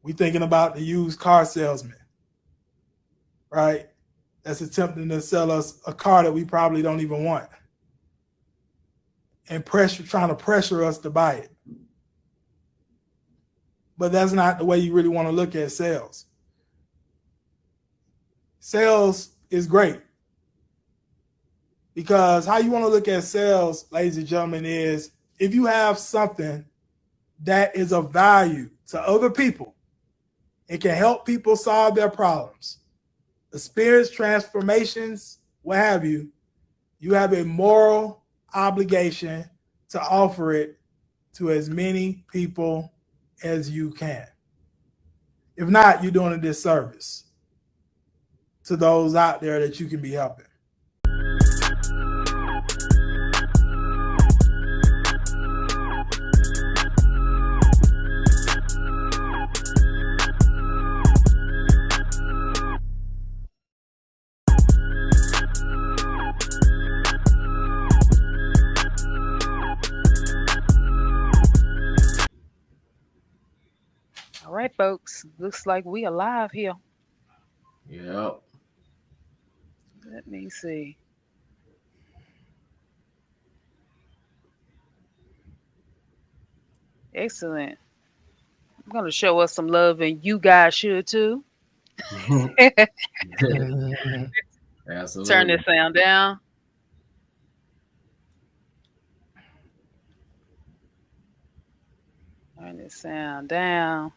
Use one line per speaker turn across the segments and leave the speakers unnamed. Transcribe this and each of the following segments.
We thinking about the used car salesman, right? That's attempting to sell us a car that we probably don't even want, and trying to pressure us to buy it. But that's not the way you really want to look at sales. Sales is great, because how you want to look at sales, ladies and gentlemen, is if you have something that is of value to other people, it can help people solve their problems, experience transformations, what have you, you have a moral obligation to offer it to as many people as you can. If not, you're doing a disservice to those out there that you can be helping.
All right, folks. Looks like we are live here.
Yep.
Let me see. Excellent. I'm going to show us some love, and you guys should too.
Absolutely.
Turn this sound down. Turn this sound down.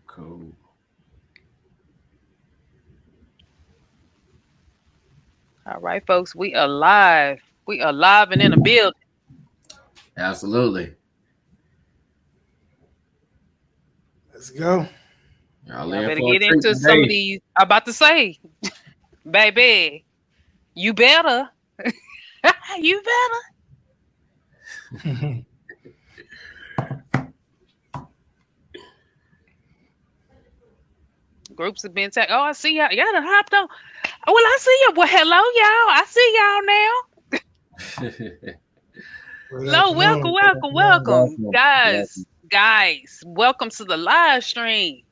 Cool.
All right, folks. We are live. We are live and in the building.
Absolutely.
Let's go.
Y'all
better get into some of these. I'm about to say, baby, you better. You better. Groups have been tagged. Oh, I see y'all. Y'all done hopped on. Oh, well, I see you. Well, hello, y'all. I see y'all now. Hello, welcome. Guys, welcome to the live stream.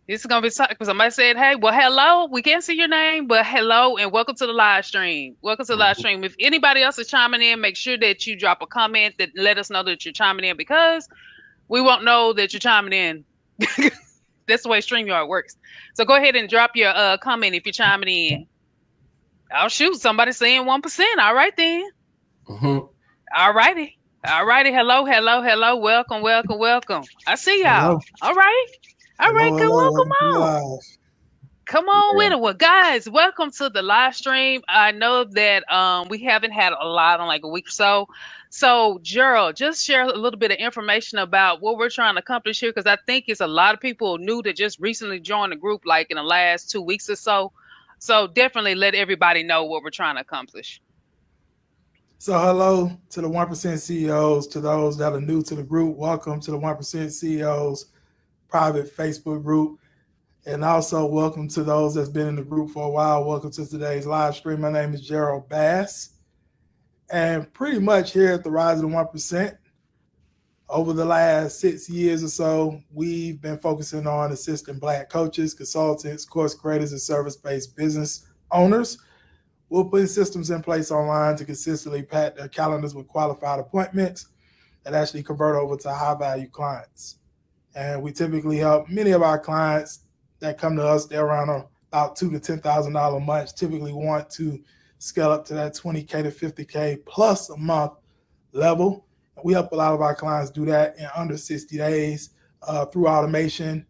This is going to be because somebody said, hey, well, hello. We can't see your name, but hello and welcome to the live stream. Welcome to the live stream. If anybody else is chiming in, make sure that you drop a comment that let us know that you're chiming in, because we won't know that you're chiming in. That's the way StreamYard works. So go ahead and drop your comment if you're chiming in. Oh, shoot. Somebody's saying 1%. All right, then.
Mm-hmm.
All righty. Hello. Welcome. I see y'all. All right. All right. Come on. Come on with it. Well, guys, welcome to the live stream. I know that we haven't had a lot in like a week or so. So, Gerald, just share a little bit of information about what we're trying to accomplish here, because I think it's a lot of people new that just recently joined the group, like in the last 2 weeks or so. So definitely let everybody know what we're trying to accomplish.
So hello to the 1% CEOs, to those that are new to the group. Welcome to the 1% CEOs private Facebook group. And also welcome to those that's been in the group for a while. Welcome to today's live stream. My name is Gerald Bass. And pretty much here at the Rise of the 1%, over the last 6 years or so, we've been focusing on assisting Black coaches, consultants, course creators, and service-based business owners. We're putting systems in place online to consistently pack their calendars with qualified appointments that actually convert over to high-value clients. And we typically help many of our clients that come to us, they're around about $2,000 to $10,000 a month, typically want to scale up to that $20K to $50K plus a month level. We help a lot of our clients do that in under 60 days through automation,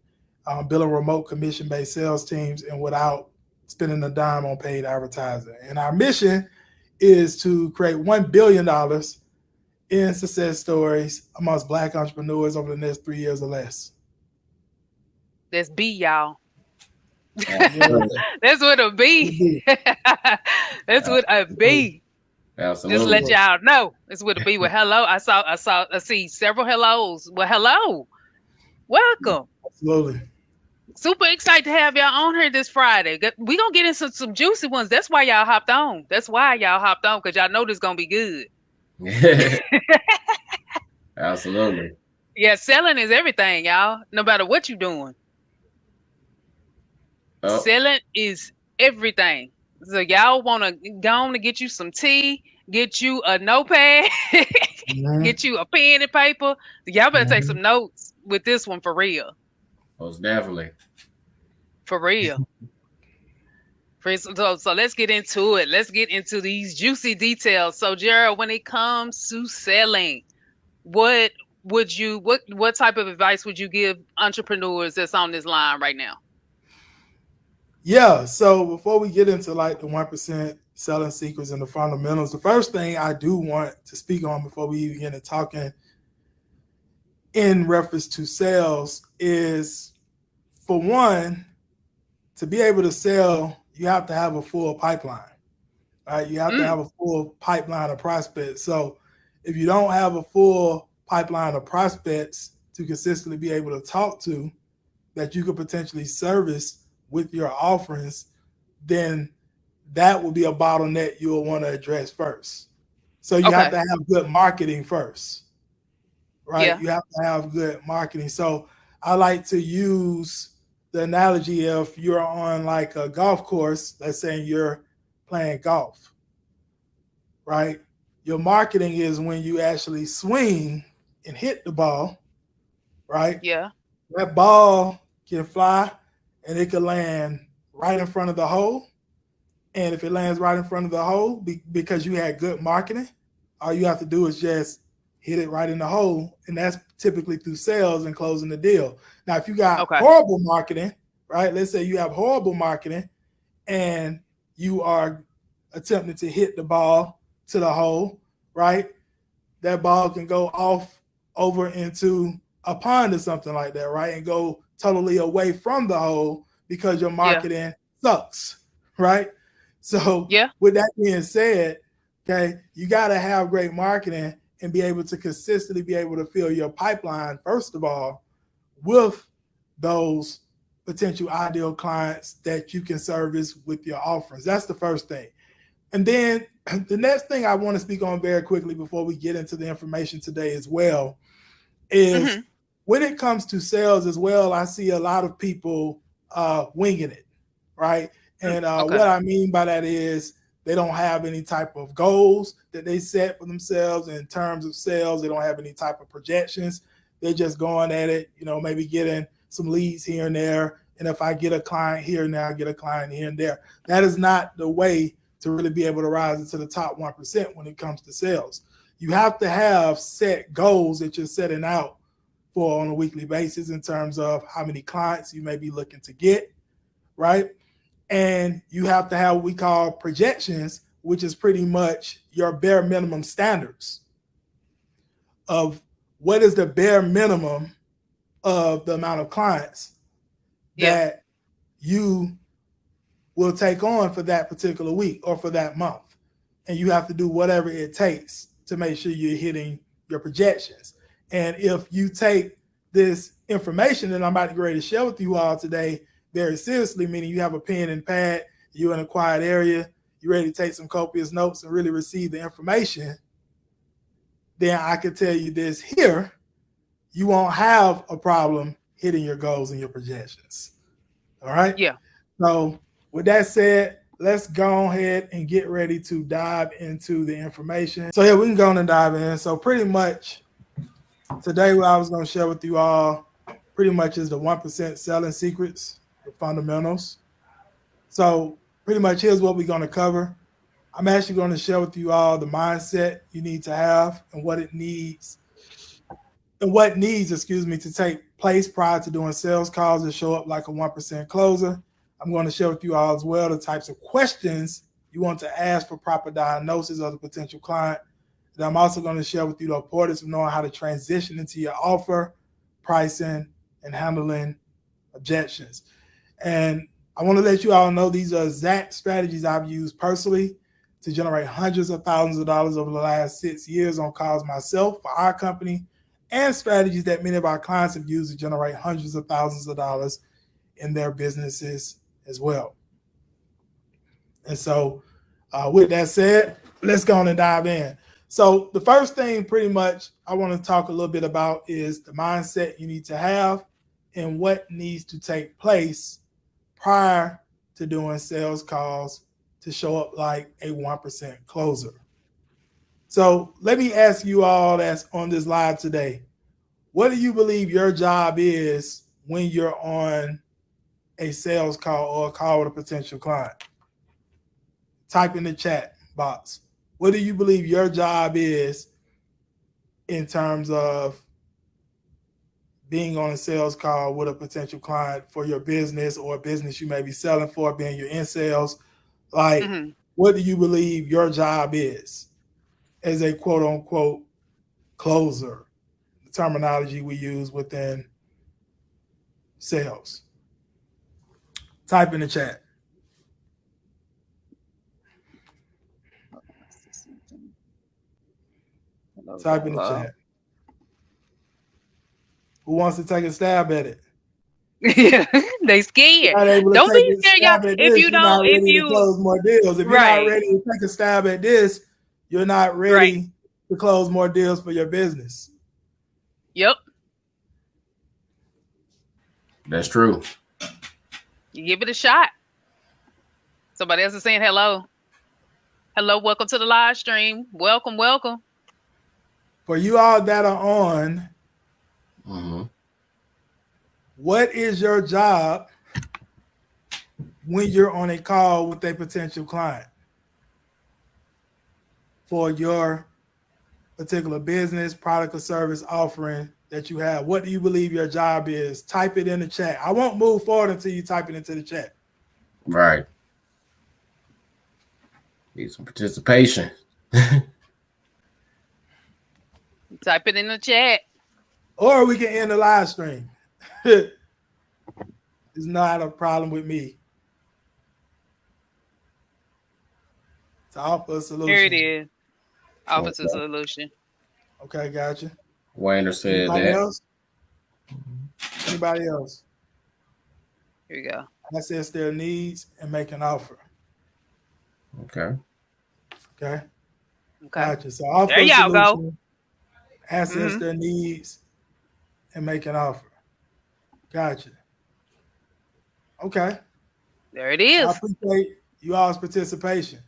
building remote commission-based sales teams, and without spending a dime on paid advertising. And our mission is to create $1 billion in success stories amongst Black entrepreneurs over the next 3 years or less.
That's B, y'all. That's what a B. That's what a B.
Absolutely.
Just let y'all know. That's what a B. Well, hello. I see several hellos. Well, hello. Welcome.
Absolutely.
Super excited to have y'all on here this Friday. We're going to get into some juicy ones. That's why y'all hopped on. Because y'all know this going to be good.
Absolutely.
Yeah, selling is everything, y'all. No matter what you're doing,
Oh,
selling is everything. So y'all want to go on to get you some tea, get you a notepad,
Mhm,
get you a pen and paper. Y'all better take
mhm.
some notes with this one for real.
most definitely.
For real. So let's get into it. Let's get into these juicy details. So Gerald, when it comes to selling, what what type of advice would you give entrepreneurs that's on this line right now?
Yeah. So before we get into like the 1% selling secrets and the fundamentals, the first thing I do want to speak on before we even get into talking in reference to sales is, for one, to be able to sell, you have to have a full pipeline. Right? You have to
Mm,
have a full pipeline of prospects. So if you don't have a full pipeline of prospects to consistently be able to talk to, that you could potentially service with your offerings, then that will be a bottleneck you will want to address first. So you have
okay.
to have good marketing first, right?
Yeah.
You have to have good marketing. So I like to use the analogy, if you're on like a golf course, let's say you're playing golf, right? Your marketing is when you actually swing and hit the ball, right?
Yeah.
That ball can fly and it can land right in front of the hole. And if it lands right in front of the hole, because you had good marketing, all you have to do is just hit it right in the hole. And that's typically through sales and closing the deal. Now, if you got
Okay.
horrible marketing, right? Let's say you have horrible marketing and you are attempting to hit the ball to the hole, right? That ball can go off over into a pond or something like that, right? And go totally away from the hole because your
Yeah.
marketing sucks, right? So,
Yeah.
with that being said, okay, you got to have great marketing and be able to consistently be able to fill your pipeline, first of all, with those potential ideal clients that you can service with your offerings. That's the first thing. And then the next thing I want to speak on very quickly before we get into the information today as well is,
Mhm.
when it comes to sales as well, I see a lot of people winging it, right?
Mm,
And
okay.
what I mean by that is, they don't have any type of goals that they set for themselves in terms of sales. They don't have any type of projections. They're just going at it, maybe getting some leads here and there. And if I get a client here and there, I get a client here and there. That is not the way to really be able to rise into the top 1% when it comes to sales. You have to have set goals that you're setting out for on a weekly basis in terms of how many clients you may be looking to get, right? And you have to have what we call projections, which is pretty much your bare minimum standards of what is the bare minimum of the amount of clients
Yeah.
that you will take on for that particular week or for that month. And you have to do whatever it takes to make sure you're hitting your projections. And if you take this information that I'm about to get ready to share with you all today very seriously, meaning you have a pen and pad, you're in a quiet area, you're ready to take some copious notes and really receive the information, then I can tell you this here: you won't have a problem hitting your goals and your projections. All right.
Yeah.
So, with that said, let's go ahead and get ready to dive into the information. So, yeah, we can go on and dive in. So, pretty much today, what I was going to share with you all pretty much is the 1% selling secrets, the fundamentals. So, pretty much here's what we're going to cover. I'm actually going to share with you all the mindset you need to have and what it needs and what needs, to take place prior to doing sales calls to show up like a 1% closer. I'm going to share with you all as well the types of questions you want to ask for proper diagnosis of the potential client. And I'm also going to share with you the importance of knowing how to transition into your offer, pricing, and handling objections. And I want to let you all know these are exact strategies I've used personally to generate hundreds of thousands of dollars over the last 6 years on calls myself for our company, and strategies that many of our clients have used to generate hundreds of thousands of dollars in their businesses as well. And so, with that said, let's go on and dive in. So the first thing pretty much I want to talk a little bit about is the mindset you need to have and what needs to take place prior to doing sales calls to show up like a 1% closer. So let me ask you all that's on this live today, what do you believe your job is when you're on a sales call or a call with a potential client? Type in the chat box. What do you believe your job is in terms of being on a sales call with a potential client for your business or a business you may be selling for, being you're in sales? Like, what do you believe your job is as a quote unquote closer? The terminology we use within sales. Type in the chat. Type in the chat. Who wants to take a stab at it?
Yeah, they scared. Don't be scared, y'all. If you don't, if you
close more deals, if you're not ready to take a stab at this, you're not ready to close more deals for your business.
Yep,
that's true.
You give it a shot. Somebody else is saying hello. Hello, welcome to the live stream. Welcome, welcome.
For you all that are on, what is your job when you're on a call with a potential client for your particular business, product, or service offering that you have? What do you believe your job is? Type it in the chat. I won't move forward until you type it into the chat.
Right. Need some participation.
Type it in the chat.
Or we can end the live stream. It's not a problem with me. To offer a solution.
Here it is. Offer a solution.
Okay, gotcha.
Wayner said
Anybody
that.
else? Anybody else?
Here we go.
Assess their needs and make an offer.
Okay.
Gotcha. So offer
there y'all
solution,
go.
Assess their needs and make an offer. Gotcha. Okay.
There it is.
I appreciate you all's participation.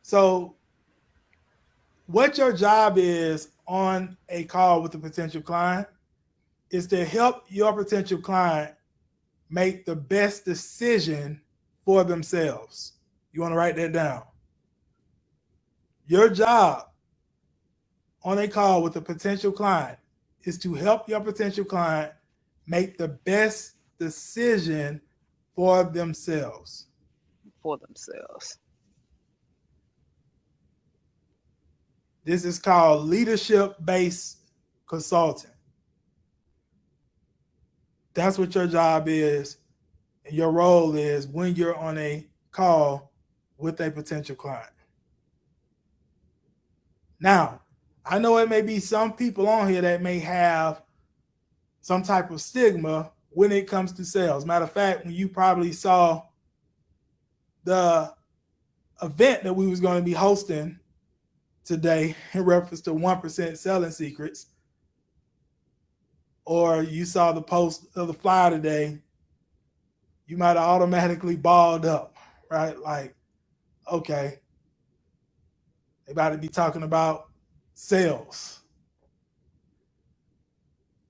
So what your job is on a call with a potential client is to help your potential client make the best decision for themselves. You want to write that down. Your job on a call with a potential client is to help your potential client make the best decision for themselves. This is called leadership-based consulting. That's what your job is, and your role is when you're on a call with a potential client. Now, I know it may be some people on here that may have some type of stigma when it comes to sales. Matter of fact, when you probably saw the event that we was going to be hosting today in reference to 1% selling secrets, or you saw the post of the flyer today, you might have automatically balled up, right? Like, okay, they about to be talking about sales,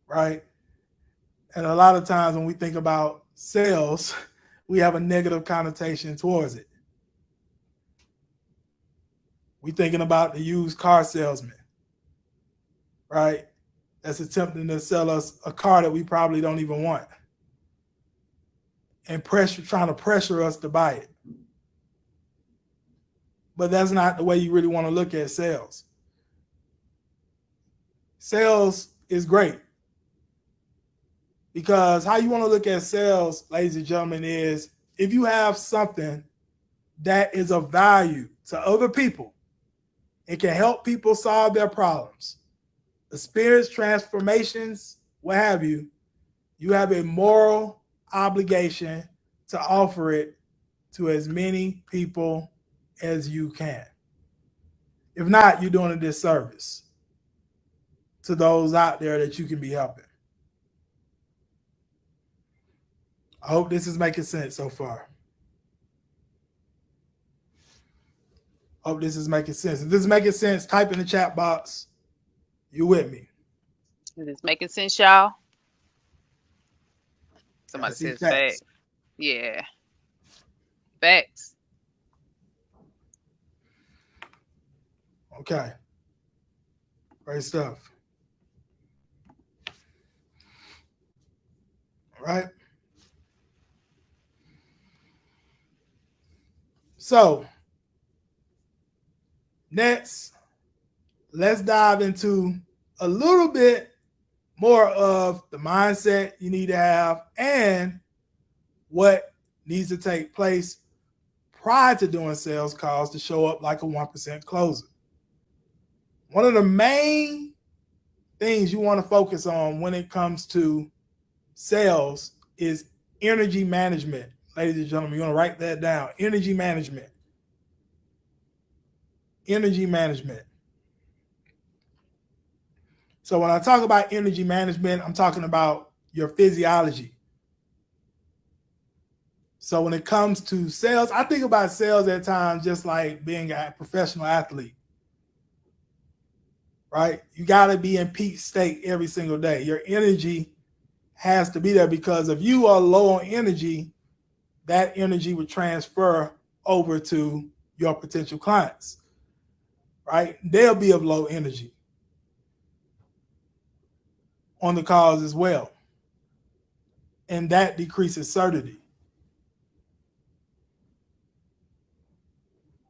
right? And a lot of times when we think about sales, we have a negative connotation towards it. We're thinking about the used car salesman, right? That's attempting to sell us a car that we probably don't even want, and trying to pressure us to buy it. But that's not the way you really want to look at sales. Sales is great, because how you want to look at sales, ladies and gentlemen, is if you have something that is of value to other people, it can help people solve their problems, experience transformations, what have you, you have a moral obligation to offer it to as many people as you can. If not, you're doing a disservice to those out there that you can be helping. I hope this is making sense so far. Hope this is making sense. If this is making sense, type in the chat box. You with me?
Is this making sense, y'all? Somebody says facts. Yeah. Facts.
Okay. Great stuff. All right. So, next, let's dive into a little bit more of the mindset you need to have and what needs to take place prior to doing sales calls to show up like a 1% closer. One of the main things you want to focus on when it comes to sales is energy management. Ladies and gentlemen, you want to write that down. Energy management. Energy management. So when I talk about energy management, I'm talking about your physiology. So when it comes to sales, I think about sales at times just like being a professional athlete, right? You got to be in peak state every single day. Your energy has to be there, because if you are low on energy, that energy would transfer over to your potential clients, right? They'll be of low energy on the calls as well. And that decreases certainty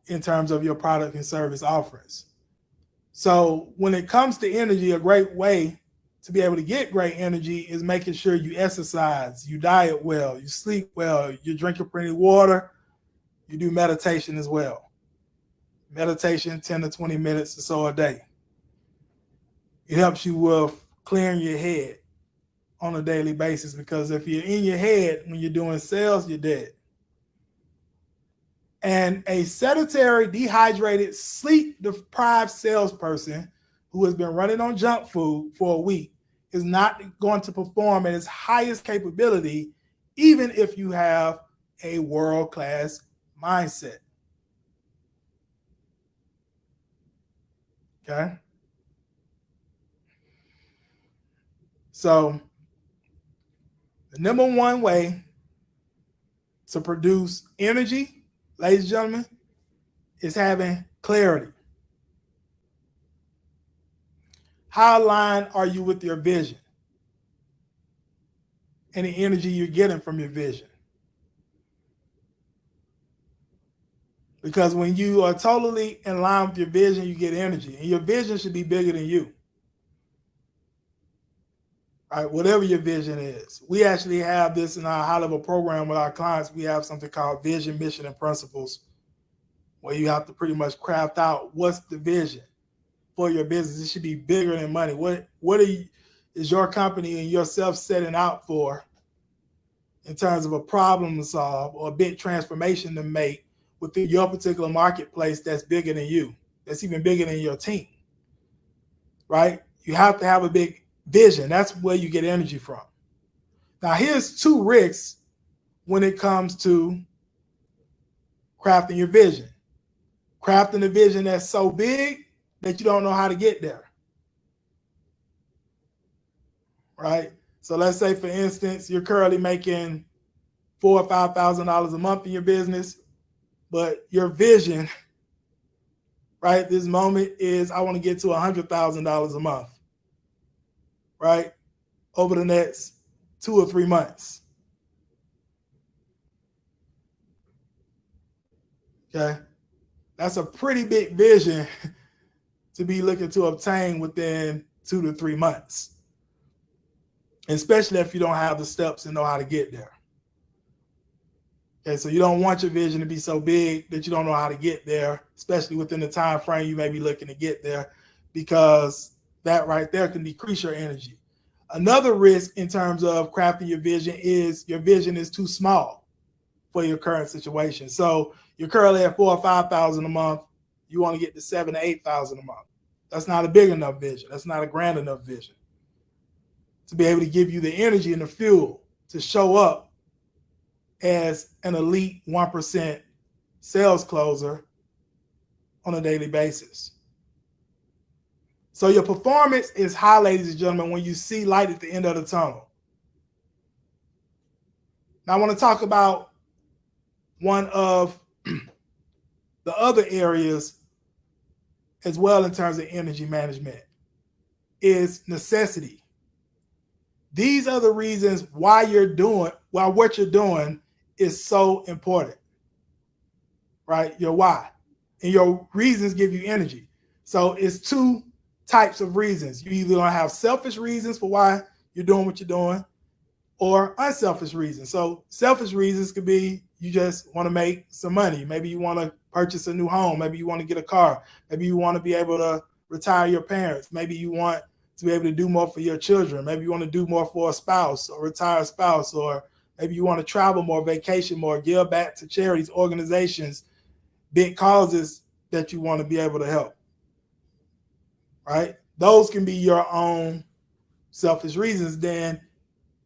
in terms of your product and service offerings. So when it comes to energy, a great way to be able to get great energy is making sure you exercise, you diet well, you sleep well, you drink your plenty of water, you do meditation as well. Meditation, 10 to 20 minutes or so a day. It helps you with clearing your head on a daily basis, because if you're in your head when you're doing sales, you're dead. And a sedentary, dehydrated, sleep-deprived salesperson who has been running on junk food for a week is not going to perform at its highest capability, even if you have a world-class mindset. Okay? So, the number one way to produce energy, ladies and gentlemen, is having clarity. How aligned are you with your vision and the energy you're getting from your vision? Because when you are totally in line with your vision, you get energy. And your vision should be bigger than you. All right, whatever your vision is. We actually have this in our high-level program with our clients. We have something called vision, mission, and principles, where you have to pretty much craft out what's the vision for your business. It should be bigger than money. What is your company and yourself setting out for in terms of a problem to solve or a big transformation to make within your particular marketplace that's bigger than you, that's even bigger than your team, right? You have to have a big vision. That's where you get energy from. Now, here's two risks when it comes to crafting your vision. Crafting a vision that's so big that you don't know how to get there, right? So let's say, for instance, you're currently making $4,000 or $5,000 a month in your business, but your vision, right, this moment is I want to get to $100,000 a month, right, over the next 2 or 3 months. Okay, that's a pretty big vision to be looking to obtain within 2 to 3 months, especially if you don't have the steps and know how to get there. Okay, so you don't want your vision to be so big that you don't know how to get there, especially within the time frame you may be looking to get there, because that right there can decrease your energy. Another risk in terms of crafting your vision is your vision is too small for your current situation. So you're currently at $4,000 or $5,000 a month. you want to get to 7,000 to 8,000 a month. That's not a big enough vision. That's not a grand enough vision to be able to give you the energy and the fuel to show up as an elite 1% sales closer on a daily basis. So your performance is high, ladies and gentlemen, when you see light at the end of the tunnel. Now I want to talk about one of the other areas as well in terms of energy management is necessity. These are the reasons why what you're doing is so important, right? Your why. And your reasons give you energy. So it's two types of reasons. You either going to have selfish reasons for why you're doing what you're doing or unselfish reasons. So selfish reasons could be you just want to make some money. Maybe you want to purchase a new home. Maybe you want to get a car. Maybe you want to be able to retire your parents. Maybe you want to be able to do more for your children. Maybe you want to do more for a spouse or retire spouse, or maybe you want to travel more, vacation more, give back to charities, organizations, big causes that you want to be able to help, right? Those can be your own selfish reasons. Then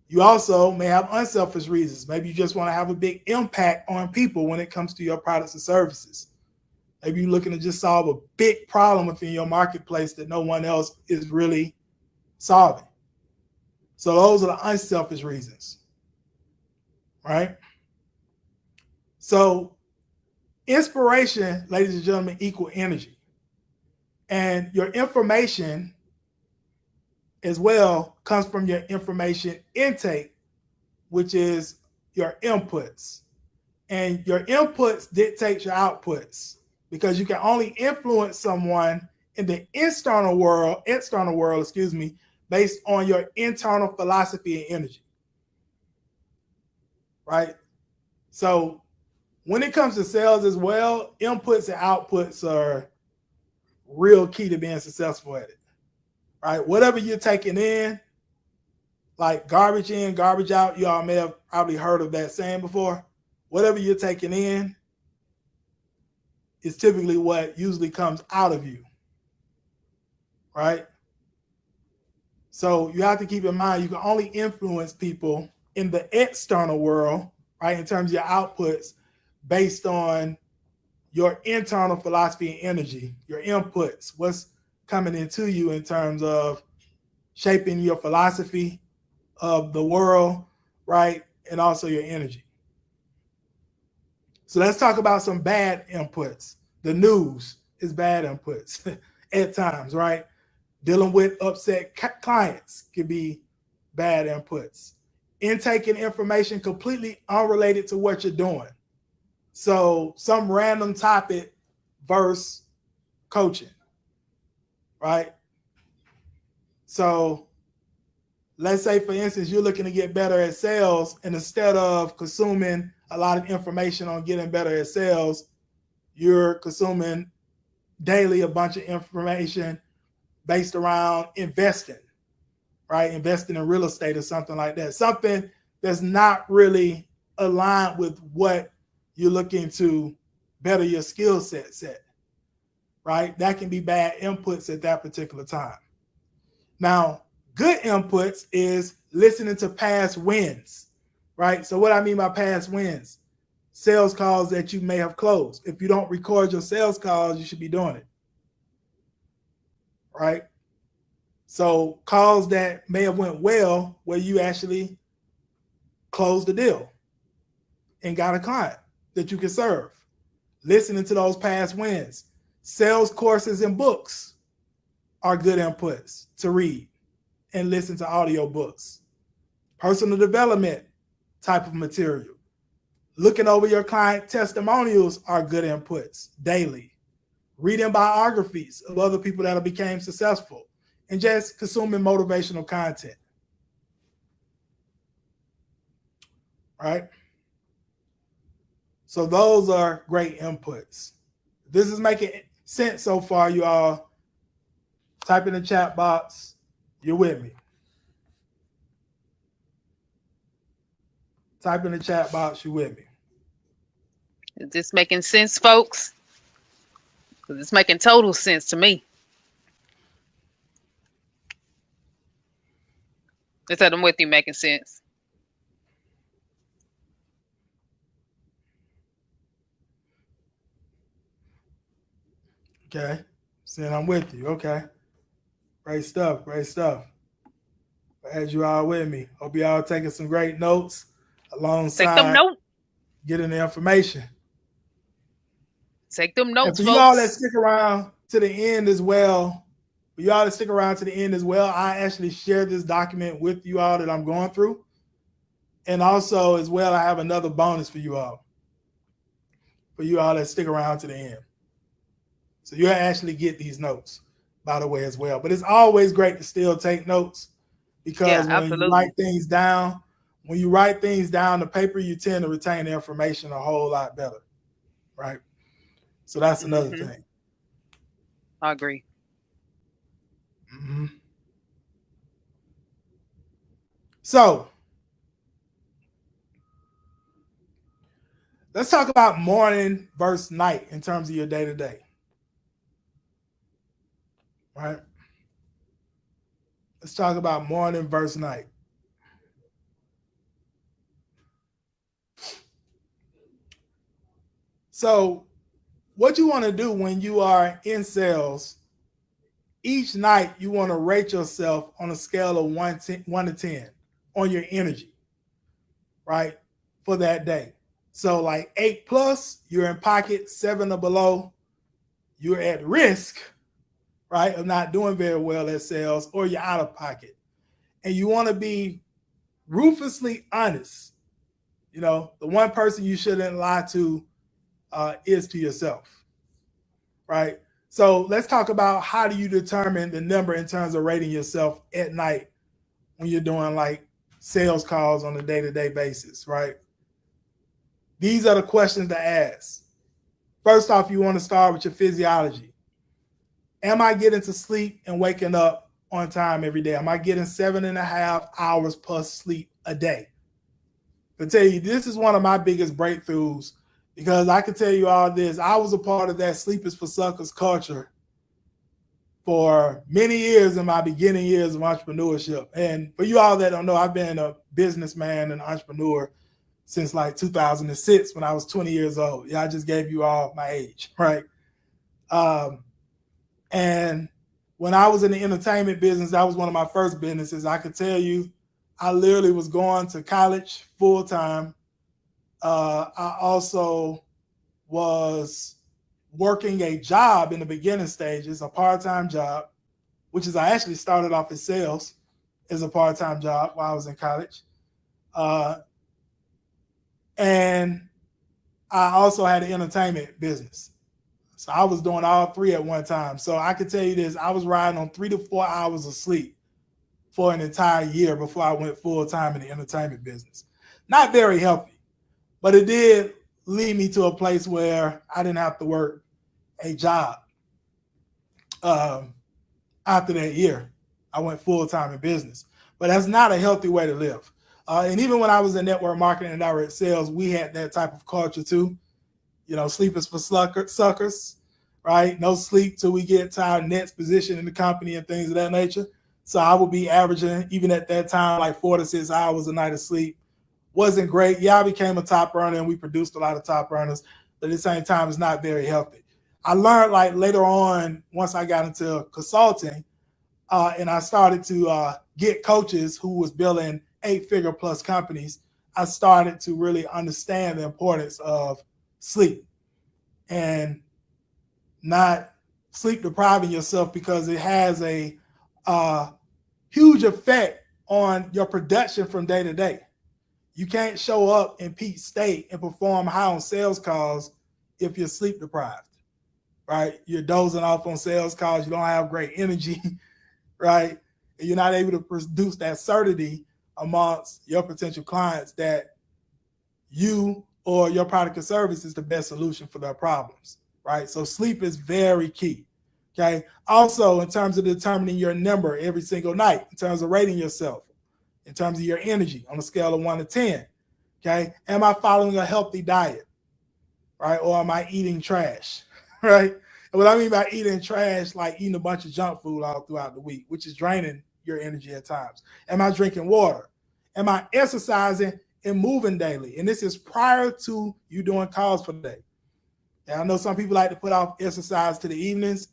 you also may have unselfish reasons. Maybe you just want to have a big impact on people when it comes to your products and services. Maybe you're looking to just solve a big problem within your marketplace that no one else is really solving. So those are the unselfish reasons, right? So inspiration, ladies and gentlemen, equal energy. And your information as well comes from your information intake, which is your inputs. And your inputs dictate your outputs, because you can only influence someone in the external world, based on your internal philosophy and energy, right? So when it comes to sales as well, inputs and outputs are real key to being successful at it, right? Whatever you're taking in, like garbage in, garbage out, you all may have probably heard of that saying before. Whatever you're taking in is typically what usually comes out of you, right? So you have to keep in mind, you can only influence people in the external world, right, in terms of your outputs, based on your internal philosophy and energy, your inputs, what's coming into you in terms of shaping your philosophy of the world, right, and also your energy. So let's talk about some bad inputs. The news is bad inputs at times, right? Dealing with upset clients can be bad inputs. Intaking information completely unrelated to what you're doing. So some random topic versus coaching, right? So let's say, for instance, you're looking to get better at sales, and instead of consuming a lot of information on getting better at sales, you're consuming daily a bunch of information based around investing, right? Investing in real estate or something like that. Something that's not really aligned with what you're looking to better your skill set, right? That can be bad inputs at that particular time. Now, good inputs is listening to past wins, right? So what I mean by past wins, sales calls that you may have closed. If you don't record your sales calls, you should be doing it, right? So calls that may have went well, where you actually closed the deal and got a client that you can serve. Listening to those past wins. Sales courses and books are good inputs to read and listen to audio books. Personal development type of material. Looking over your client testimonials are good inputs daily. Reading biographies of other people that have became successful, and just consuming motivational content, right? So those are great inputs. If this is making sense so far, you all, type in the chat box, you're with me. Type in the chat box, you're with me.
Is this making sense, folks? Because it's making total sense to me. It's that I'm with you making sense.
Okay. Saying I'm with you. Okay. Great stuff. Great stuff. As you all with me. Hope you all taking some great notes
Take them
alongside
notes.
getting the information.
Take them
And
notes,
for you all that
folks.
stick around to the end as well, for you all that stick around to the end as well, I actually shared this document with you all that I'm going through. And also as well, I have another bonus for you all. For you all that stick around to the end. So you'll actually get these notes, by the way, as well. But it's always great to still take notes because
Yeah,
when you
absolutely.
write things down, the paper, you tend to retain the information a whole lot better, right? So that's another
Mm-hmm.
thing.
I agree.
Mm-hmm. So let's talk about morning versus night in terms of your day to day, right? Let's talk about morning versus night. So, what you want to do when you are in sales, each night you want to rate yourself on a scale of 1 to 10 on your energy, right? For that day. So, like 8 plus, you're in pocket, 7 or below, you're at risk, right, of not doing very well at sales, or you're out of pocket. And you want to be ruthlessly honest. You know, the one person you shouldn't lie to is to yourself, right? So let's talk about how do you determine the number in terms of rating yourself at night when you're doing like sales calls on a day-to-day basis, right? These are the questions to ask. First off, you want to start with your physiology. Am I getting to sleep and waking up on time every day? Am I getting 7.5 hours plus sleep a day? To tell you, this is one of my biggest breakthroughs because I can tell you all this. I was a part of that sleep is for suckers culture for many years in my beginning years of entrepreneurship. And for you all that don't know, I've been a businessman and entrepreneur since like 2006 when I was 20 years old. Yeah, I just gave you all my age, right? And when I was in the entertainment business, that was one of my first businesses. I could tell you, I literally was going to college full time. I also was working a job in the beginning stages, a part-time job, which is I actually started off in sales as a part-time job while I was in college. And I also had an entertainment business. So I was doing all three at one time. So I could tell you this, I was riding on 3 to 4 hours of sleep for an entire year before I went full time in the entertainment business. Not very healthy, but it did lead me to a place where I didn't have to work a job. After that year, I went full time in business, but that's not a healthy way to live. And even when I was in network marketing and direct sales, we had that type of culture too. You know, sleep is for suckers, right? No sleep till we get to our next position in the company and things of that nature. So I would be averaging, even at that time, like 4 to 6 hours a night of sleep. Wasn't great. Yeah, I became a top earner and we produced a lot of top earners, but at the same time, it's not very healthy. I learned like later on, once I got into consulting, and I started to get coaches who was building 8-figure plus companies, I started to really understand the importance of sleep and not sleep depriving yourself because it has a huge effect on your production from day to day. You can't show up in peak state and perform high on sales calls if you're sleep deprived, right? You're dozing off on sales calls. You don't have great energy, right? And you're not able to produce that certainty amongst your potential clients that you or your product or service is the best solution for their problems, right? So sleep is very key. Okay. Also, in terms of determining your number every single night, in terms of rating yourself, in terms of your energy on a scale of 1 to 10. Okay. Am I following a healthy diet? Right? Or am I eating trash? Right? And what I mean by eating trash, like eating a bunch of junk food all throughout the week, which is draining your energy at times. Am I drinking water? Am I exercising and moving daily? And this is prior to you doing calls for the day. And I know some people like to put off exercise to the evenings.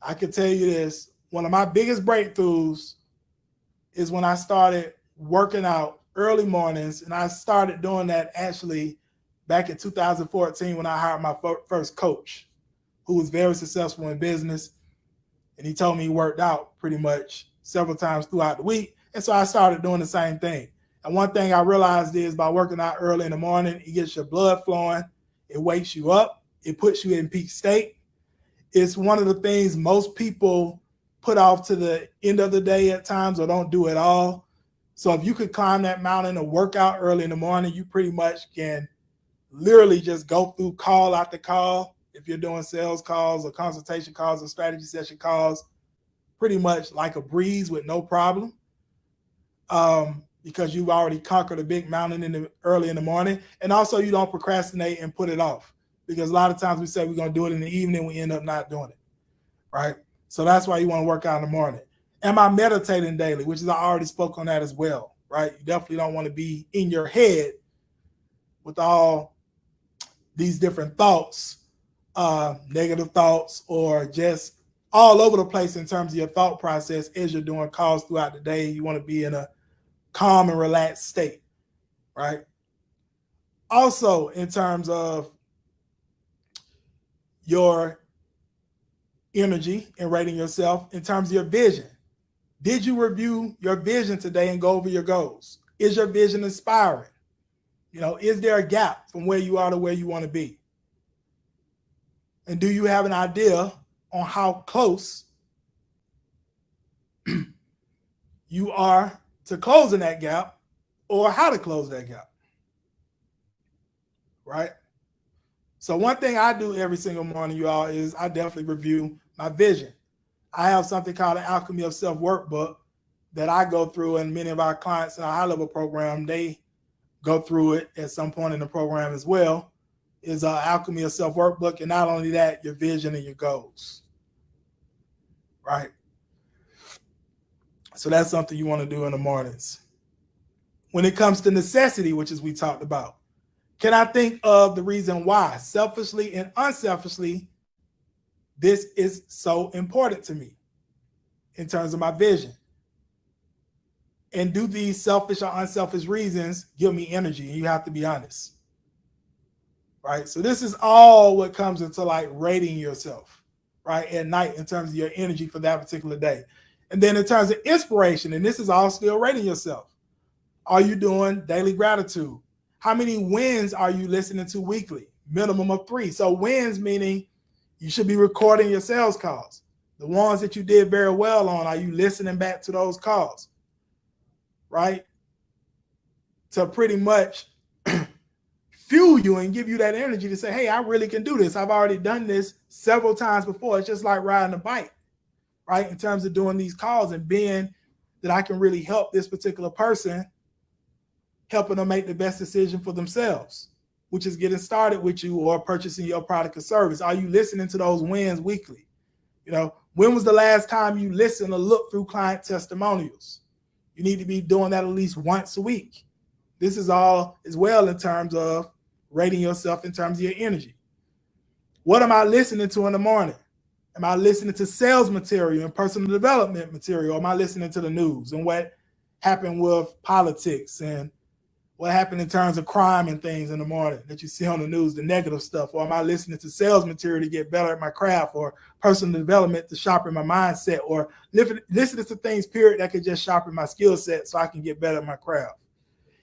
I can tell you this, one of my biggest breakthroughs is when I started working out early mornings, and I started doing that actually back in 2014 when I hired my first coach, who was very successful in business. And he told me he worked out pretty much several times throughout the week. And so I started doing the same thing. And one thing I realized is by working out early in the morning, it gets your blood flowing, it wakes you up, it puts you in peak state. It's one of the things most people put off to the end of the day at times or don't do at all. So if you could climb that mountain or work out early in the morning, you pretty much can literally just go through call after call. If you're doing sales calls or consultation calls or strategy session calls, pretty much like a breeze with no problem, because you've already conquered a big mountain early in the morning. And also you don't procrastinate and put it off, because a lot of times we say we're going to do it in the evening, we end up not doing it, right? So that's why you want to work out in the morning. Am I meditating daily? Which is, I already spoke on that as well, right? You definitely don't want to be in your head with all these different thoughts, negative thoughts, or just all over the place in terms of your thought process as you're doing calls throughout the day. You want to be in a calm and relaxed state, right? Also, in terms of your energy and rating yourself, in terms of your vision, did you review your vision today and go over your goals? Is your vision inspiring? You know, is there a gap from where you are to where you want to be? And do you have an idea on how close you are to closing that gap, or how to close that gap? Right? So one thing I do every single morning, you all, is I definitely review my vision. I have something called the Alchemy of Self workbook that I go through, and many of our clients in our high-level program, they go through it at some point in the program as well. Is an Alchemy of Self workbook, and not only that, your vision and your goals, right? So that's something you want to do in the mornings. When it comes to necessity, which is we talked about, can I think of the reason why, selfishly and unselfishly, this is so important to me in terms of my vision? And do these selfish or unselfish reasons give me energy? And you have to be honest, right? So this is all what comes into like rating yourself, right, at night in terms of your energy for that particular day. And then in terms of inspiration, and this is all still rating yourself. Are you doing daily gratitude? How many wins are you listening to weekly? Minimum of 3. So wins meaning you should be recording your sales calls. The ones that you did very well on, are you listening back to those calls? Right? To pretty much fuel you and give you that energy to say, hey, I really can do this. I've already done this several times before. It's just like riding a bike, right? In terms of doing these calls and being that I can really help this particular person, helping them make the best decision for themselves, which is getting started with you or purchasing your product or service. Are you listening to those wins weekly? You know, when was the last time you listened or looked through client testimonials? You need to be doing that at least once a week. This is all as well in terms of rating yourself in terms of your energy. What am I listening to in the morning? Am I listening to sales material and personal development material? Or am I listening to the news and what happened with politics and what happened in terms of crime and things in the morning that you see on the news, the negative stuff? Or am I listening to sales material to get better at my craft, or personal development to sharpen my mindset, or listening to things, period, that could just sharpen my skill set so I can get better at my craft?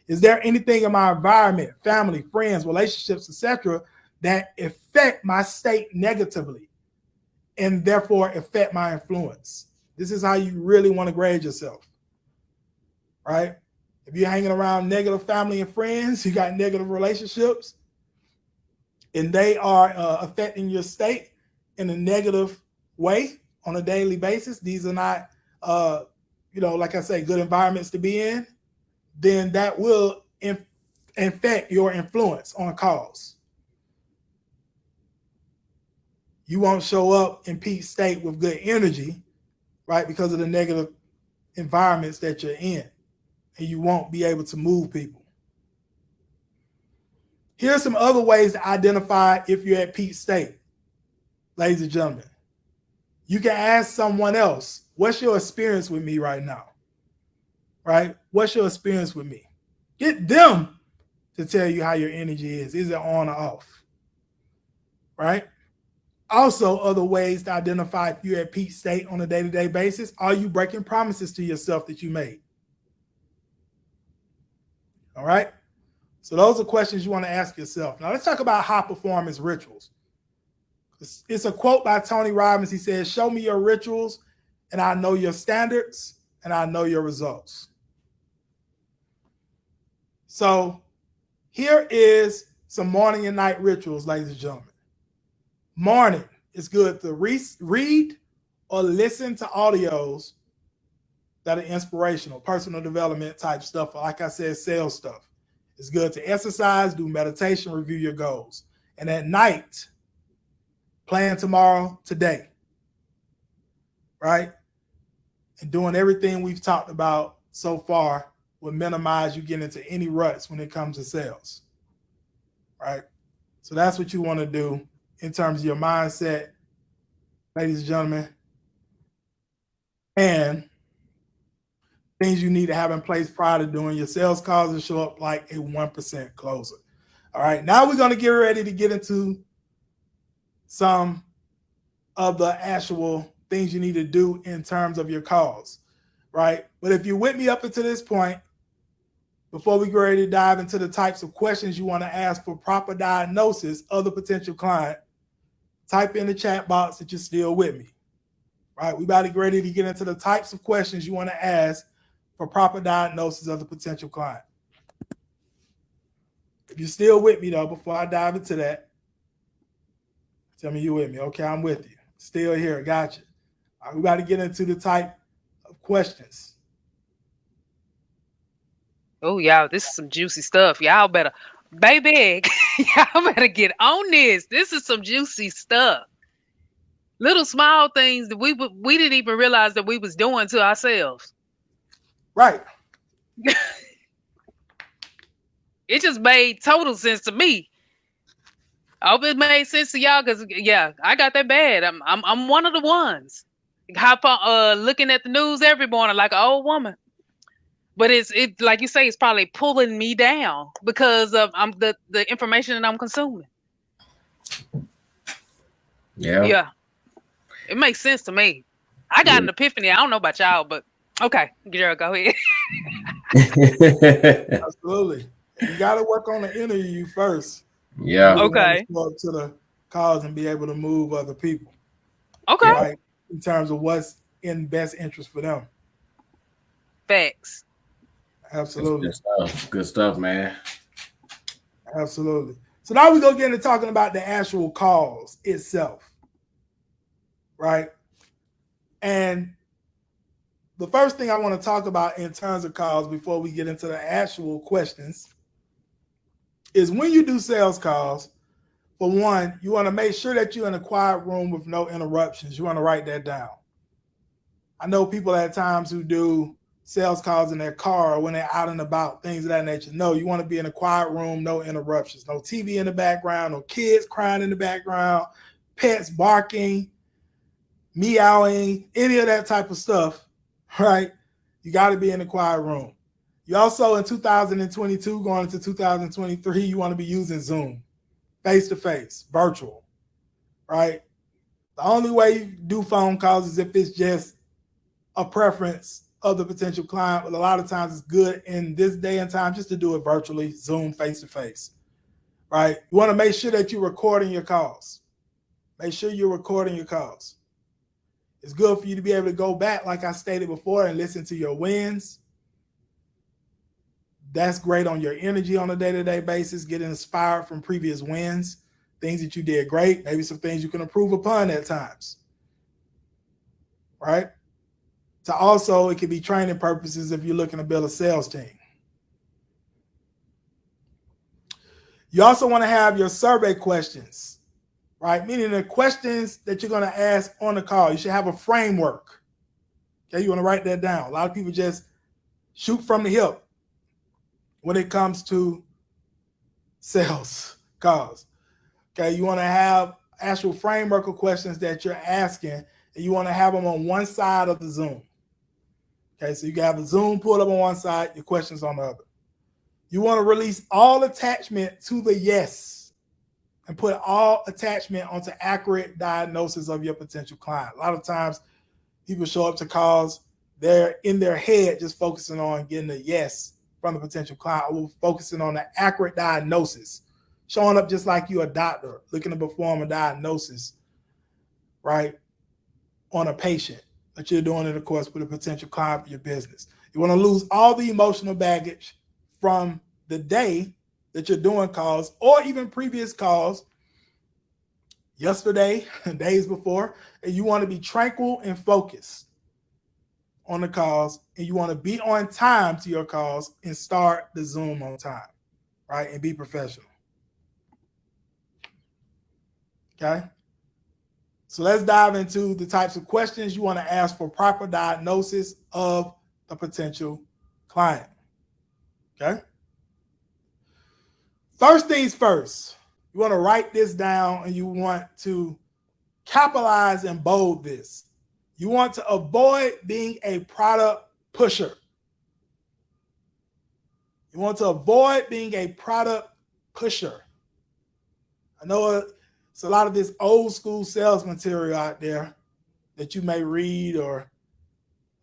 Is there anything in my environment, family, friends, relationships, etc., that affect my state negatively and therefore affect my influence? This is how you really want to grade yourself, right? If you're hanging around negative family and friends, you got negative relationships, and they are affecting your state in a negative way on a daily basis, these are not, like I say, good environments to be in, then that will affect your influence on calls. You won't show up in peak state with good energy, right? Because of the negative environments that you're in, and you won't be able to move people. Here's some other ways to identify if you're at peak state, ladies and gentlemen. You can ask someone else, what's your experience with me right now? Right? What's your experience with me? Get them to tell you how your energy is. Is it on or off? Right? Also, other ways to identify if you're at peak state on a day-to-day basis. Are you breaking promises to yourself that you made? All right? So those are questions you want to ask yourself. Now let's talk about high performance rituals. It's a quote by Tony Robbins. He says, show me your rituals and I know your standards and I know your results. So here is some morning and night rituals, ladies and gentlemen. Morning, it's good to read or listen to audios that are inspirational, personal development type stuff. Like I said, sales stuff. It's good to exercise, do meditation, review your goals. And at night, plan tomorrow, today, right? And doing everything we've talked about so far will minimize you getting into any ruts when it comes to sales, right? So that's what you want to do in terms of your mindset, ladies and gentlemen, and things you need to have in place prior to doing your sales calls and show up like a 1% closer. All right, now we're going to get ready to get into some of the actual things you need to do in terms of your calls, right? But if you're with me up until this point, before we get ready to dive into the types of questions you want to ask for proper diagnosis of the potential client, type in the chat box that you're still with me, right? We about to get ready to get into the types of questions you want to ask for proper diagnosis of the potential client. If you're still with me, though, before I dive into that, tell me you're with me. Okay, I'm with you. Still here. Got you. All right, we got to get into the type of questions.
Oh, y'all, this is some juicy stuff. Y'all better, baby, y'all better get on this. This is some juicy stuff. Little small things that we didn't even realize that we was doing to ourselves.
Right.
It just made total sense to me. I hope it made sense to y'all because yeah, I got that bad. I'm one of the ones. Hop on looking at the news every morning like an old woman. But it's like you say, it's probably pulling me down because of the information that I'm consuming. Yeah. It makes sense to me. I got an epiphany. I don't know about y'all, but okay, Gerald, go ahead.
Absolutely. You got to work on the inner you first.
Yeah.
Okay.
Go up to the cause and be able to move other people.
Okay.
Right? In terms of what's in best interest for them.
Facts.
Absolutely.
Good stuff, man.
Absolutely. So now we go get into talking about the actual cause itself. Right? And the first thing I want to talk about in terms of calls before we get into the actual questions is when you do sales calls, for one, you want to make sure that you're in a quiet room with no interruptions. You want to write that down. I know people at times who do sales calls in their car or when they're out and about, things of that nature. No, you want to be in a quiet room, no interruptions, no TV in the background, no kids crying in the background, pets barking, meowing, any of that type of stuff, right? You got to be in a quiet room. You also, in 2022, going into 2023, you want to be using Zoom, face-to-face, virtual, right? The only way you do phone calls is if it's just a preference of the potential client, but a lot of times it's good in this day and time just to do it virtually, Zoom, face-to-face, right? You want to make sure that you're recording your calls. Make sure you're recording your calls. It's good for you to be able to go back, like I stated before, and listen to your wins. That's great on your energy on a day-to-day basis, get inspired from previous wins, things that you did great, maybe some things you can improve upon at times, right? To also, it could be training purposes if you're looking to build a sales team. You also want to have your survey questions, right? Meaning the questions that you're going to ask on the call, you should have a framework. Okay, you want to write that down. A lot of people just shoot from the hip when it comes to sales calls. Okay, you want to have actual framework of questions that you're asking, and you want to have them on one side of the Zoom. Okay, so you can have the Zoom pulled up on one side, your questions on the other. You want to release all attachment to the yes and put all attachment onto accurate diagnosis of your potential client. A lot of times people show up to calls, they're in their head just focusing on getting a yes from the potential client, or focusing on the accurate diagnosis, showing up just like you're a doctor looking to perform a diagnosis, right, on a patient that you're doing it, of course, with a potential client for your business. You want to lose all the emotional baggage from the day that you're doing calls, or even previous calls, yesterday, days before, and you want to be tranquil and focused on the calls, and you want to be on time to your calls and start the Zoom on time, right, and be professional. Okay? So let's dive into the types of questions you want to ask for proper diagnosis of a potential client. Okay? First things first, you want to write this down and you want to capitalize and bold this. You want to avoid being a product pusher. You want to avoid being a product pusher. I know it's a lot of this old school sales material out there that you may read or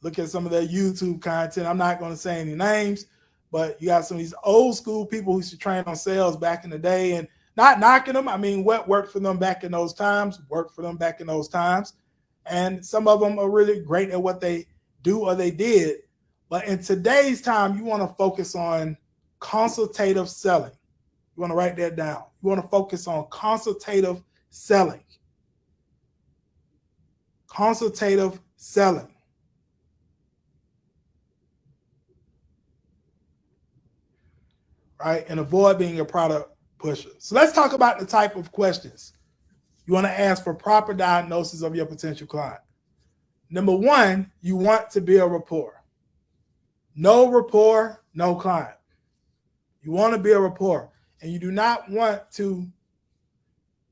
look at some of their YouTube content. I'm not going to say any names, but you got some of these old school people who used to train on sales back in the day, and not knocking them. I mean, what worked for them back in those times worked for them back in those times. And some of them are really great at what they do or they did. But in today's time, you want to focus on consultative selling. You want to write that down. You want to focus on consultative selling. Consultative selling. Right? And avoid being a product pusher. So let's talk about the type of questions you want to ask for proper diagnosis of your potential client. Number one, you want to build rapport. No rapport, no client. You want to build rapport, and you do not want to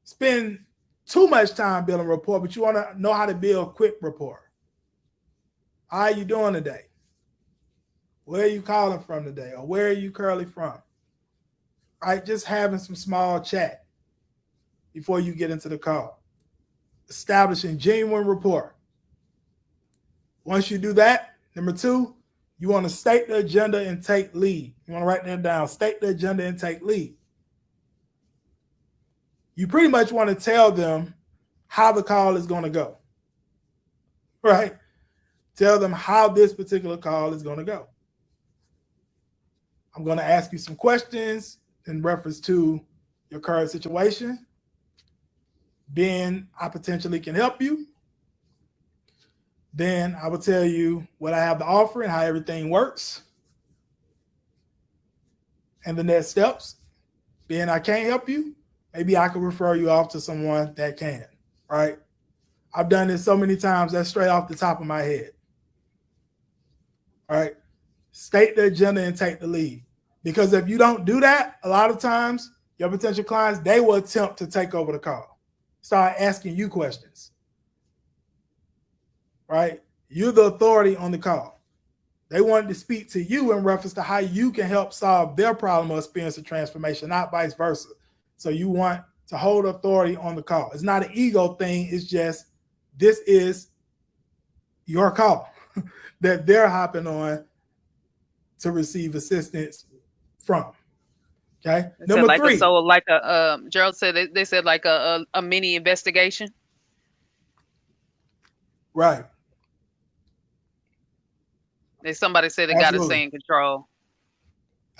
spend too much time building rapport, but you want to know how to build quick rapport. How are you doing today? Where are you calling from today? Or where are you currently from? Right? Just having some small chat before you get into the call. Establishing genuine rapport. Once you do that, number two, you want to state the agenda and take lead. You want to write that down. State the agenda and take lead. You pretty much want to tell them how the call is going to go. Right? Tell them how this particular call is going to go. I'm going to ask you some questions in reference to your current situation. Then I potentially can help you. Then I will tell you what I have to offer and how everything works. And the next steps. Then I can't help you. Maybe I can refer you off to someone that can, right? I've done this so many times, that's straight off the top of my head. All right? State the agenda and take the lead. Because if you don't do that, a lot of times, your potential clients, they will attempt to take over the call. Start asking you questions. Right? You're the authority on the call. They wanted to speak to you in reference to how you can help solve their problem or experience a transformation, not vice versa. So you want to hold authority on the call. It's not an ego thing. It's just, this is your call that they're hopping on to receive assistance from. Okay. Number
like
three.
So like Gerald said, they said like a mini investigation.
Right.
Somebody said they got to stay in control.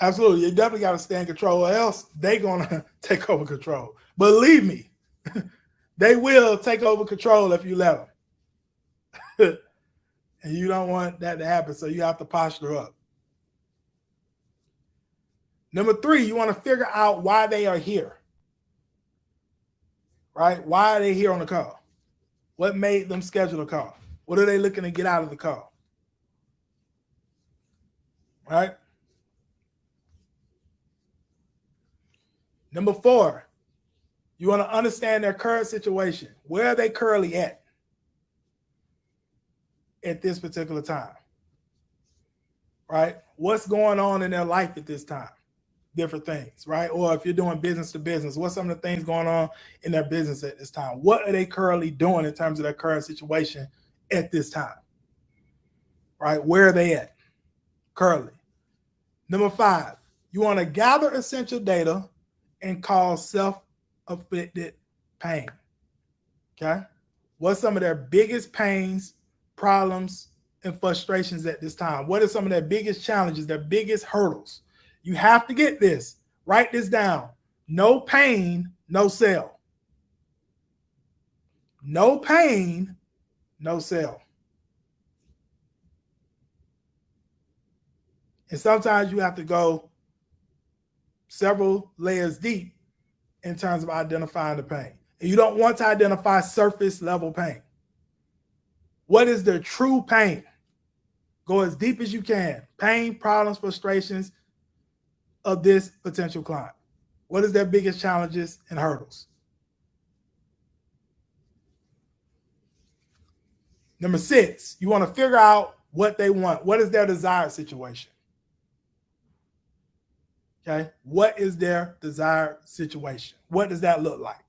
Absolutely. You definitely got to stay in control, or else they're going to take over control. Believe me, they will take over control if you let them. And you don't want that to happen, so you have to posture up. Number three, you want to figure out why they are here. right? Why are they here on the call? What made them schedule a call? What are they looking to get out of the call? Right? Number 4, you want to understand their current situation. Where are they currently at this particular time? Right? What's going on in their life at this time? Different things, right? Or if you're doing business to business, what's some of the things going on in their business at this time? What are they currently doing in terms of their current situation at this time? Right? Where are they at currently? Number 5, you want to gather essential data and cause self-inflicted pain. Okay? What's some of their biggest pains, problems, and frustrations at this time? What are some of their biggest challenges, their biggest hurdles? You have to get this. Write this down. No pain, no sale. No pain, no sale. And sometimes you have to go several layers deep in terms of identifying the pain. And you don't want to identify surface level pain. What is the true pain? Go as deep as you can. Pain, problems, frustrations of this potential client. What is their biggest challenges and hurdles? Number 6, you want to figure out what they want. What is their desired situation? Okay, what is their desired situation? What does that look like?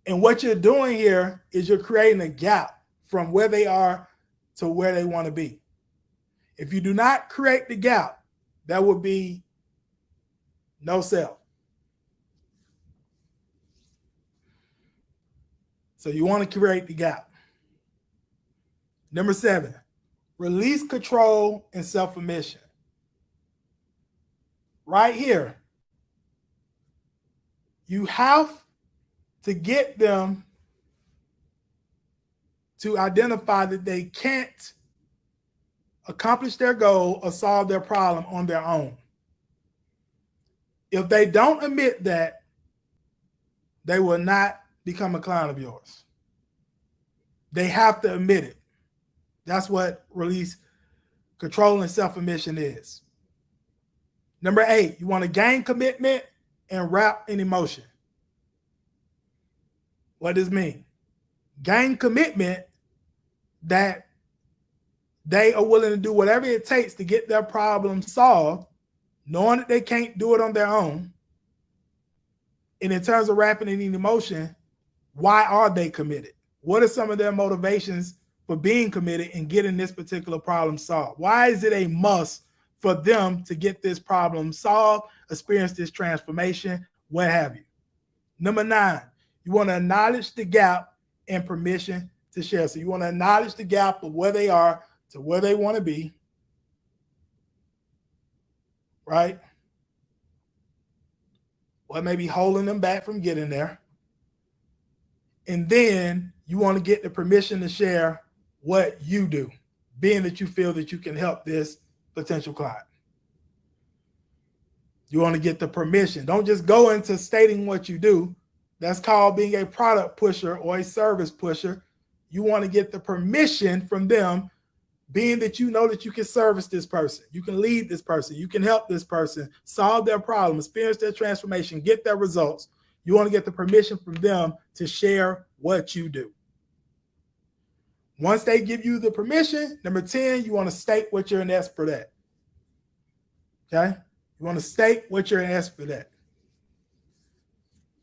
And what you're doing here is you're creating a gap from where they are to where they want to be. If you do not create the gap, that would be no sale. So you want to create the gap. Number 7, release control and self-admission. Right here, you have to get them to identify that they can't accomplish their goal or solve their problem on their own. If they don't admit that, they will not become a client of yours. They have to admit it. That's what release control and self-admission is. Number 8, you want to gain commitment and wrap in emotion. What does this mean? Gain commitment that they are willing to do whatever it takes to get their problem solved, knowing that they can't do it on their own. And in terms of wrapping it in emotion, why are they committed? What are some of their motivations for being committed and getting this particular problem solved? Why is it a must for them to get this problem solved, experience this transformation, what have you? Number 9, you want to acknowledge the gap and permission to share. So you want to acknowledge the gap of where they are to where they want to be, right? What may be holding them back from getting there. And then you want to get the permission to share what you do, being that you feel that you can help this potential client. You want to get the permission. Don't just go into stating what you do. That's called being a product pusher or a service pusher. You want to get the permission from them, being that you know that you can service this person, you can lead this person, you can help this person solve their problem, experience their transformation, get their results. You want to get the permission from them to share what you do. Once they give you the permission, number 10, you want to state what you're an expert at. Okay? You want to state what you're an expert at.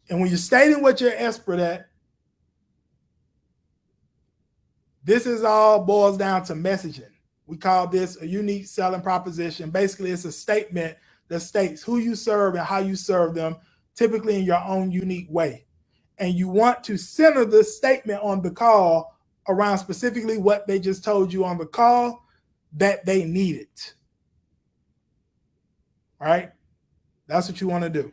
And when you're stating what you're an expert at, this is all boils down to messaging. We call this a unique selling proposition. Basically, it's a statement that states who you serve and how you serve them, typically in your own unique way. And you want to center the statement on the call around specifically what they just told you on the call that they needed. All right? That's what you want to do.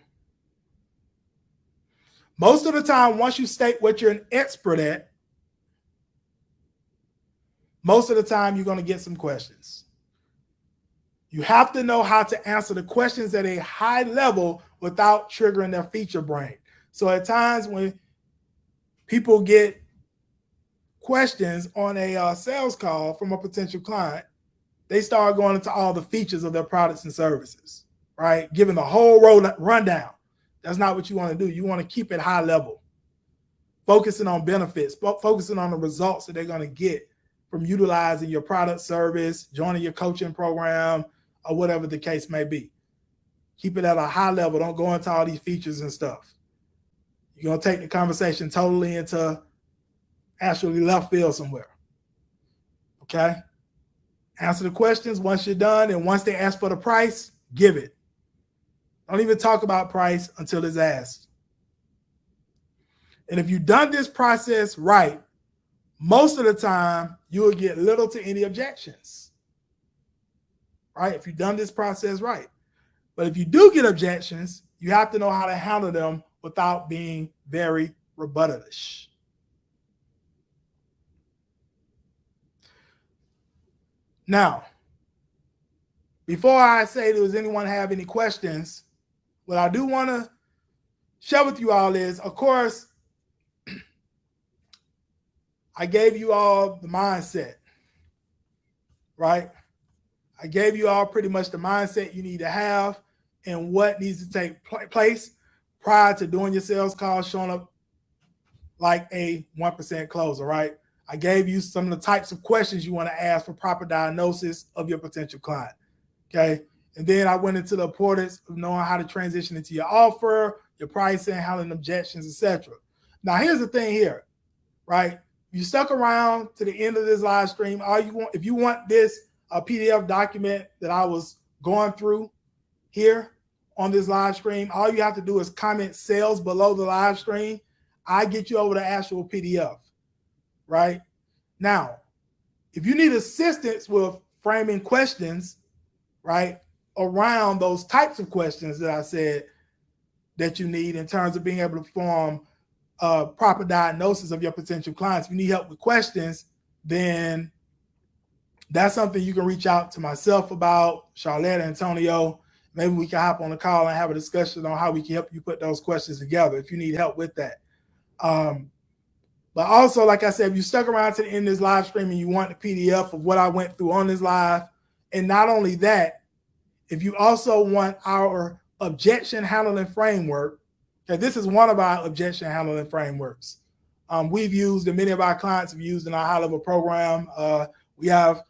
Most of the time, once you state what you're an expert at, most of the time you're going to get some questions. You have to know how to answer the questions at a high level without triggering their feature brain. So at times when people get questions on a sales call from a potential client, they start going into all the features of their products and services, right? Giving the whole rundown. That's not what you want to do. You want to keep it high level, focusing on benefits, focusing on the results that they're going to get from utilizing your product, service, joining your coaching program, or whatever the case may be. Keep it at a high level. Don't go into all these features and stuff. You're going to take the conversation totally into actually left field somewhere. Okay? Answer the questions once you're done, and once they ask for the price, give it. Don't even talk about price until it's asked. And if you've done this process right, most of the time, you will get little to any objections, right? If you've done this process right. But if you do get objections, you have to know how to handle them without being very rebuttalish. Now, before I say does anyone have any questions, what I do want to share with you all is, of course, I gave you all the mindset, right? I gave you all pretty much the mindset you need to have and what needs to take place prior to doing your sales call, showing up like a 1% closer, right? I gave you some of the types of questions you want to ask for proper diagnosis of your potential client, okay? And then I went into the importance of knowing how to transition into your offer, your pricing, handling objections, etc. Now, here's the thing here, right? You stuck around to the end of this live stream. All you want, if you want this PDF document that I was going through here on this live stream, all you have to do is comment sales below the live stream. I get you over the actual PDF, right? Now, if you need assistance with framing questions, right, around those types of questions that I said that you need in terms of being able to form proper diagnosis of your potential clients. If you need help with questions, then that's something you can reach out to myself about, Charlotte, Antonio. Maybe we can hop on a call and have a discussion on how we can help you put those questions together if you need help with that. But also, like I said, if you stuck around to the end of this live stream and you want the PDF of what I went through on this live, and not only that, if you also want our objection handling framework, okay, this is one of our objection handling frameworks. We've used, and many of our clients have used in our high-level program. We have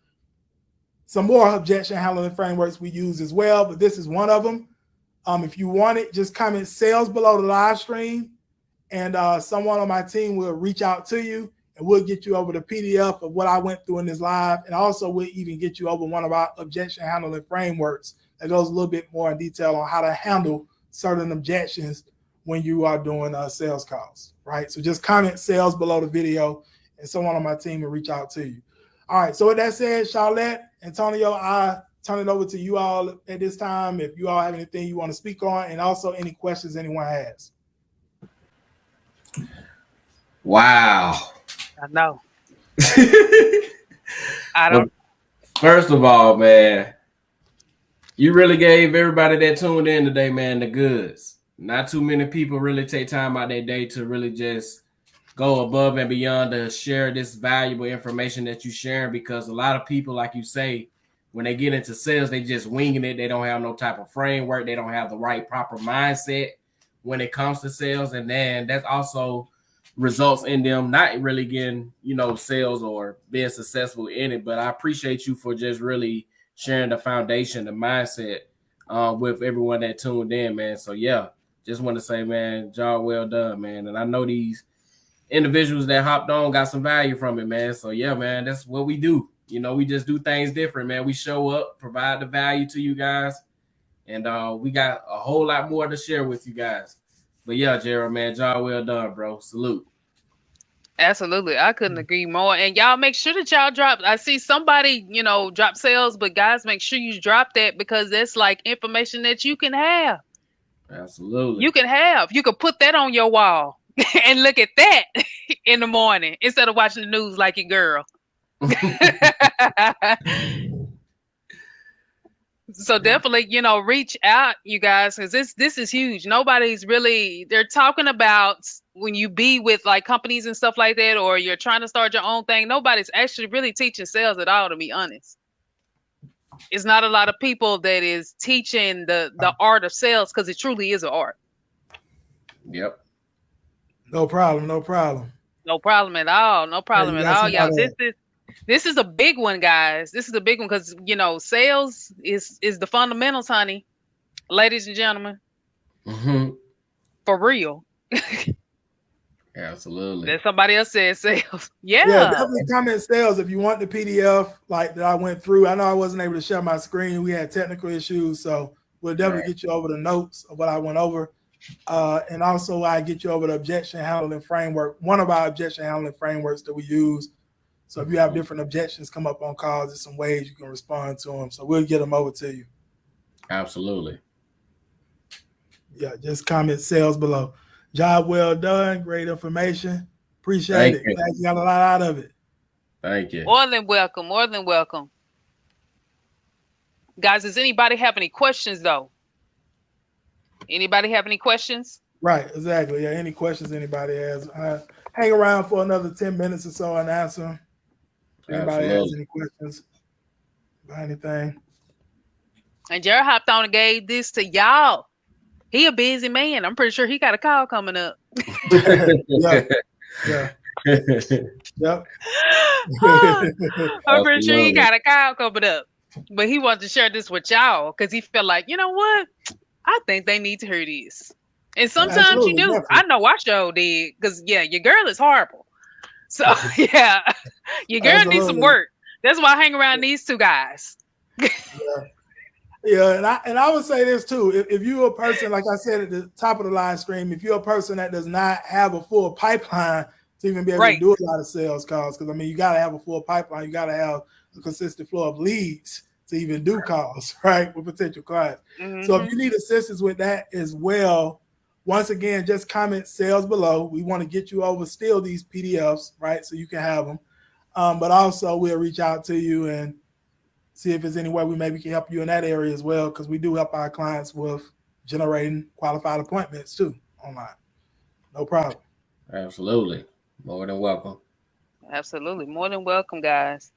some more objection handling frameworks we use as well, but this is one of them. If you want it, just comment sales below the live stream, and someone on my team will reach out to you, and we'll get you over the PDF of what I went through in this live, and also we'll even get you over one of our objection handling frameworks that goes a little bit more in detail on how to handle certain objections when you are doing sales calls, right? So just comment sales below the video, and someone on my team will reach out to you. All right, so with that said, Charlotte, Antonio, I turn it over to you all at this time if you all have anything you want to speak on, and also any questions anyone has.
Wow.
I know. I don't.
First of all, man, you really gave everybody that tuned in today, man, the goods. Not too many people really take time out their day to really just go above and beyond to share this valuable information that you're sharing, because a lot of people, like you say, when they get into sales, they just winging it. They don't have no type of framework. They don't have the right proper mindset when it comes to sales. And then that also results in them not really getting, sales or being successful in it. But I appreciate you for just really sharing the foundation, the mindset with everyone that tuned in, man. So, yeah, just want to say, man, job well done, man. And I know these individuals that hopped on got some value from it, man. So, yeah, man, that's what we do. We just do things different, man. We show up, provide the value to you guys, and we got a whole lot more to share with you guys. But, yeah, Jared, man, job well done, bro. Salute.
Absolutely. I couldn't agree more. And y'all make sure that y'all drop. I see somebody, drop sales, but guys, make sure you drop that, because that's like information that you can have.
Absolutely.
You can put that on your wall and look at that in the morning instead of watching the news like your girl. So definitely, reach out, you guys, because this is huge. Nobody's really, they're talking about when you be with like companies and stuff like that, or you're trying to start your own thing. Nobody's actually really teaching sales at all, to be honest. It's not a lot of people that is teaching the art of sales, because it truly is an art.
Yep.
No problem. No problem.
No problem at all. No problem at all, y'all. This is a big one, guys. This is a big one because sales is the fundamentals, honey, ladies and gentlemen.
Mm-hmm.
For real.
Absolutely.
Then somebody else said sales. Yeah,
definitely comment sales if you want the PDF like that I went through. I know I wasn't able to share my screen. We had technical issues, so we'll definitely get you over the notes of what I went over. And also I get you over the objection handling framework, one of our objection handling frameworks that we use. So if you have different objections come up on calls, there's some ways you can respond to them. So we'll get them over to you.
Absolutely.
Yeah, just comment sales below. Job well done. Great information. Appreciate it. Glad you got a lot out of it.
Thank you.
More than welcome. More than welcome. Guys, does anybody have any questions, though? Anybody have any questions?
Right, exactly. Yeah, any questions anybody has. Hang around for another 10 minutes or so and answer them. Anybody has any questions about anything?
And Jared hopped on and gave this to y'all. He a busy man. I'm pretty sure he got a call coming up.
Yeah. Yep.
I'm pretty sure he got a call coming up. But he wanted to share this with y'all because he felt like, you know what? I think they need to hear this. And sometimes you do. Definitely. I know I sure did. Because, yeah, your girl is horrible. So, yeah, your girl needs some work. That's why I hang around these two guys.
Yeah, and I would say this too. If you're a person, like I said at the top of the live stream, if you're a person that does not have a full pipeline to even be able to do a lot of sales calls, because I mean, you got to have a full pipeline, you got to have a consistent flow of leads to even do calls, right, with potential clients. Mm-hmm. So if you need assistance with that as well, once again, just comment sales below. We want to get you over still these PDFs, right, so you can have them. But also we'll reach out to you and see if there's any way we maybe can help you in that area as well, because we do help our clients with generating qualified appointments too online. No problem.
Absolutely. More than welcome.
Absolutely. More than welcome, guys.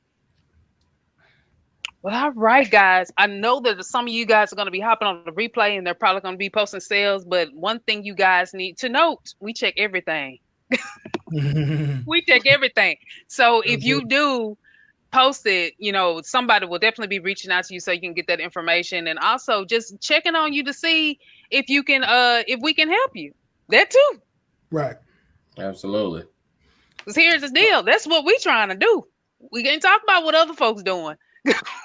Well, all right, guys. I know that some of you guys are going to be hopping on the replay and they're probably going to be posting sales, but one thing you guys need to note, we check everything. We check everything. So if you do post it, somebody will definitely be reaching out to you so you can get that information, and also just checking on you to see if you can if we can help you. That too.
Right.
Absolutely.
Because here's the deal. That's what we trying to do. We can't talk about what other folks doing.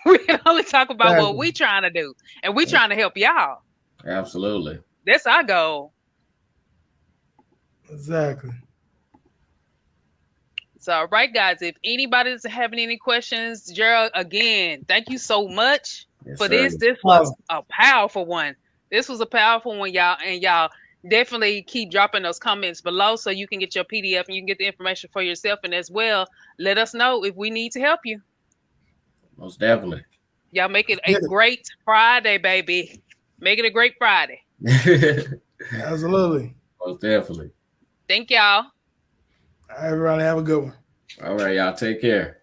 We can only talk about what we trying to do, and we trying to help y'all.
Absolutely.
That's our goal.
Exactly.
So, all right, guys, if anybody's having any questions, Gerald, again, thank you so much for this. This was a powerful one. This was a powerful one, y'all. And y'all definitely keep dropping those comments below so you can get your PDF and you can get the information for yourself. And as well, let us know if we need to help you.
Most definitely.
Y'all make it a great Friday, baby. Make it a great Friday.
Absolutely.
Most definitely.
Thank y'all.
All right, everybody, have a good one.
All right, y'all. Take care.